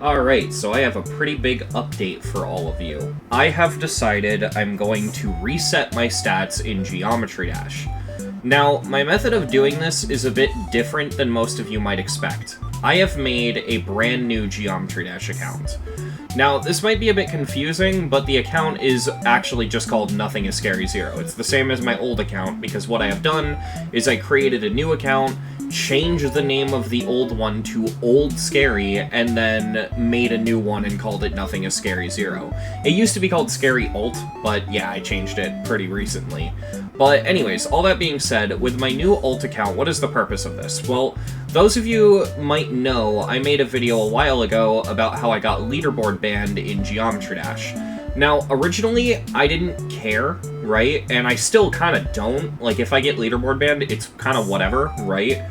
Alright, so I have a pretty big update for all of you. I have decided I'm going to reset my stats in Geometry Dash. Now, my method of doing this is a bit different than most of you might expect. I have made a brand new Geometry Dash account. Now, this might be a bit confusing, but the account is actually just called Nothing is Scary Zero. It's the same as my old account, because what I have done is I created a new account, changed the name of the old one to Old Scary, and then made a new one and called it Nothing is Scary Zero. It used to be called Scary Alt, but yeah, I changed it pretty recently. But anyways, all that being said, with my new alt account, what is the purpose of this? Well, those of you might know, I made a video a while ago about how I got leaderboard banned in Geometry Dash. Now, originally, I didn't care, right? And I still kind of don't. Like, if I get leaderboard banned, it's kind of whatever, right?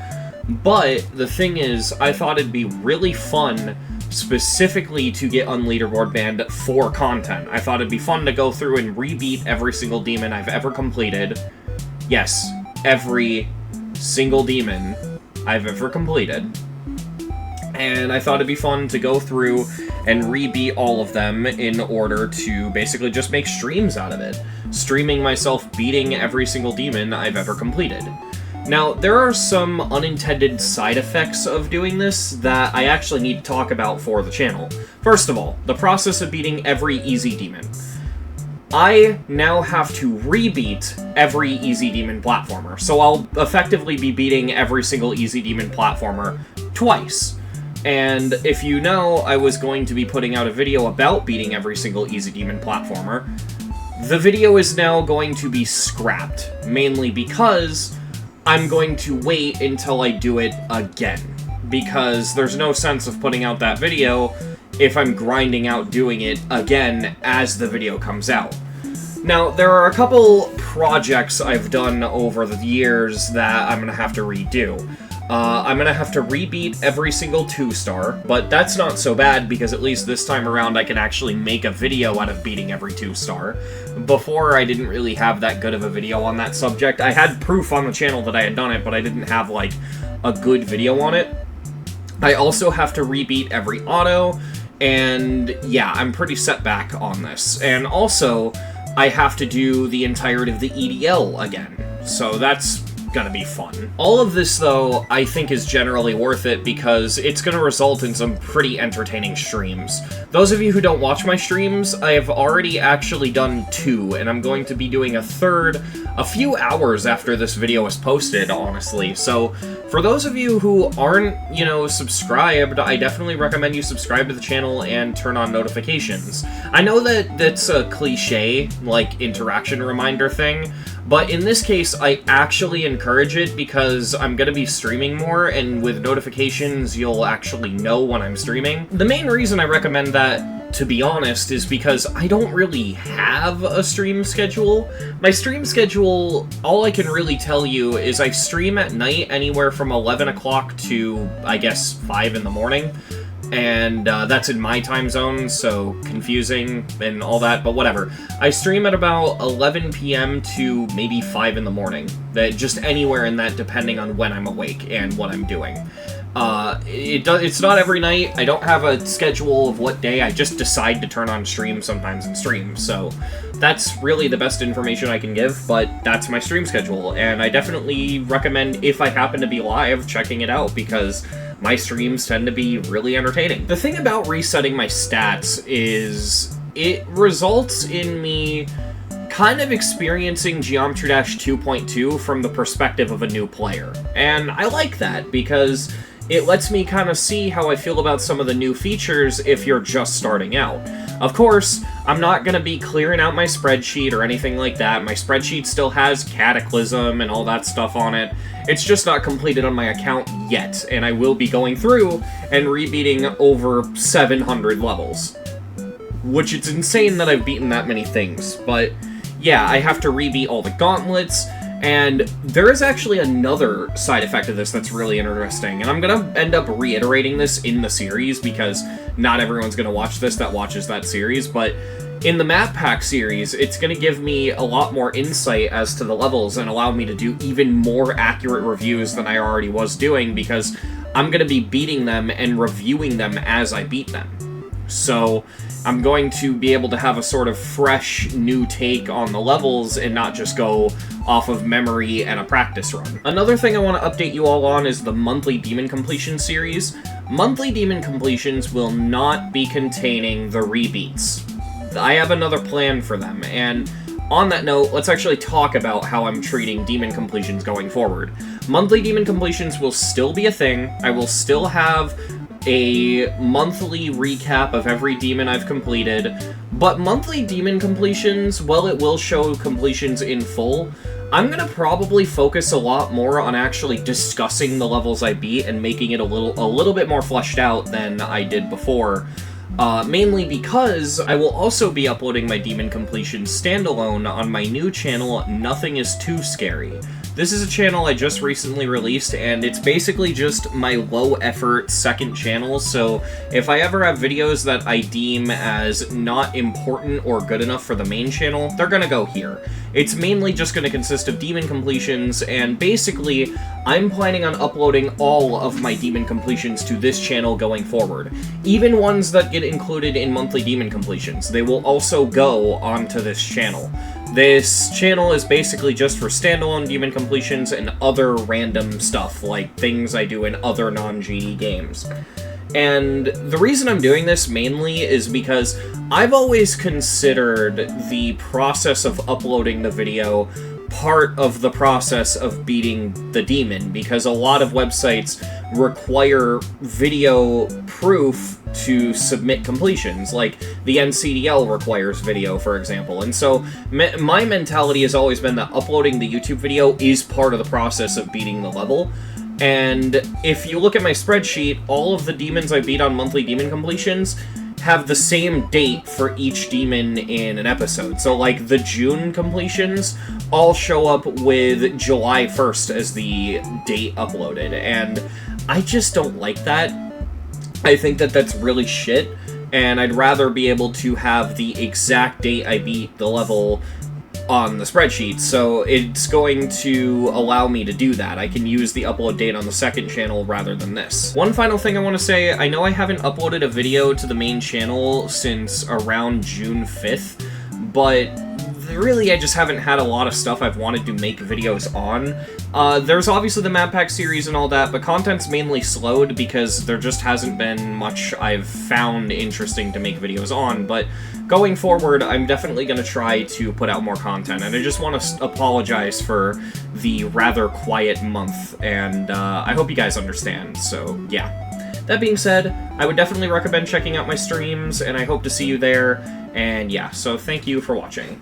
But the thing is, I thought it'd be really fun specifically to get unleaderboard banned for content. I thought it'd be fun to go through and rebeat every single demon I've ever completed. Yes, every single demon I've ever completed. And I thought it'd be fun to go through and rebeat all of them in order to basically just make streams out of it. Streaming myself beating every single demon I've ever completed. Now, there are some unintended side effects of doing this that I actually need to talk about for the channel. First of all, the process of beating every easy demon. I now have to rebeat every easy demon platformer, so I'll effectively be beating every single easy demon platformer twice. And if you know, I was going to be putting out a video about beating every single easy demon platformer. The video is now going to be scrapped, mainly because I'm going to wait until I do it again, because there's no sense of putting out that video if I'm grinding out doing it again as the video comes out. Now, there are a couple projects I've done over the years that I'm going to have to redo. I'm going to have to rebeat every single 2-star, but that's not so bad because at least this time around I can actually make a video out of beating every 2-star. Before, I didn't really have that good of a video on that subject. I had proof on the channel that I had done it, but I didn't have, like, a good video on it. I also have to rebeat every auto, and yeah, I'm pretty set back on this. And also, I have to do the entirety of the EDL again, so that's gonna be fun. All of this, though, I think is generally worth it because it's gonna result in some pretty entertaining streams. Those of you who don't watch my streams, I have already actually done 2, and I'm going to be doing a third a few hours after this video is posted, honestly. So, for those of you who aren't, you know, subscribed, I definitely recommend you subscribe to the channel and turn on notifications. I know that that's a cliche, like, interaction reminder thing, but in this case, I actually encourage it because I'm going to be streaming more, and with notifications, you'll actually know when I'm streaming. The main reason I recommend that, to be honest, is because I don't really have a stream schedule. My stream schedule, all I can really tell you is I stream at night anywhere from 11 o'clock to, I guess, 5 in the morning. And that's in my time zone, so confusing and all that, but whatever. I stream at about 11 p.m. to maybe 5 in the morning. Just anywhere in that, depending on when I'm awake and what I'm doing. It's not every night. I don't have a schedule of what day. I just decide to turn on stream sometimes and stream, so that's really the best information I can give, but that's my stream schedule, and I definitely recommend, if I happen to be live, checking it out, because my streams tend to be really entertaining. The thing about resetting my stats is it results in me kind of experiencing Geometry Dash 2.2 from the perspective of a new player. And I like that because it lets me kind of see how I feel about some of the new features if you're just starting out. Of course, I'm not going to be clearing out my spreadsheet or anything like that. My spreadsheet still has Cataclysm and all that stuff on it. It's just not completed on my account yet, and I will be going through and rebeating over 700 levels. Which it's insane that I've beaten that many things, but yeah, I have to rebeat all the gauntlets, and there is actually another side effect of this that's really interesting, and I'm gonna end up reiterating this in the series because not everyone's gonna watch this that watches that series, but in the map pack series, it's gonna give me a lot more insight as to the levels and allow me to do even more accurate reviews than I already was doing because I'm gonna be beating them and reviewing them as I beat them. So I'm going to be able to have a sort of fresh new take on the levels and not just go off of memory and a practice run. Another thing I want to update you all on is the monthly demon completion series. Monthly demon completions will not be containing the rebeats. I have another plan for them, and on that note, let's actually talk about how I'm treating demon completions going forward. Monthly demon completions will still be a thing. I will still have a monthly recap of every demon I've completed, but monthly demon completions, while it will show completions in full, I'm gonna probably focus a lot more on actually discussing the levels I beat and making it a little bit more fleshed out than I did before. Mainly because I will also be uploading my demon completions standalone on my new channel, Nothing Is Too Scary. This is a channel I just recently released, and it's basically just my low-effort second channel, so if I ever have videos that I deem as not important or good enough for the main channel, they're gonna go here. It's mainly just gonna consist of demon completions, and basically, I'm planning on uploading all of my demon completions to this channel going forward. Even ones that get included in monthly demon completions, they will also go onto this channel. This channel is basically just for standalone demon completions and other random stuff, like things I do in other non-GE games. And the reason I'm doing this mainly is because I've always considered the process of uploading the video part of the process of beating the demon, because a lot of websites require video proof to submit completions, like the NCDL requires video, for example. And so my mentality has always been that uploading the YouTube video is part of the process of beating the level. And if you look at my spreadsheet, all of the demons I beat on monthly demon completions have the same date for each demon in an episode. So, like, the June completions all show up with July 1st as the date uploaded, and I just don't like that. I think that that's really shit, and I'd rather be able to have the exact date I beat the level on the spreadsheet, so it's going to allow me to do that. I can use the upload date on the second channel rather than this. One final thing I want to say, I know I haven't uploaded a video to the main channel since around June 5th, but really I just haven't had a lot of stuff I've wanted to make videos on. There's obviously the map pack series and all that, but content's mainly slowed because there just hasn't been much I've found interesting to make videos on, but going forward, I'm definitely going to try to put out more content, and I just want to apologize for the rather quiet month, and I hope you guys understand, so yeah. That being said, I would definitely recommend checking out my streams, and I hope to see you there, and yeah, so thank you for watching.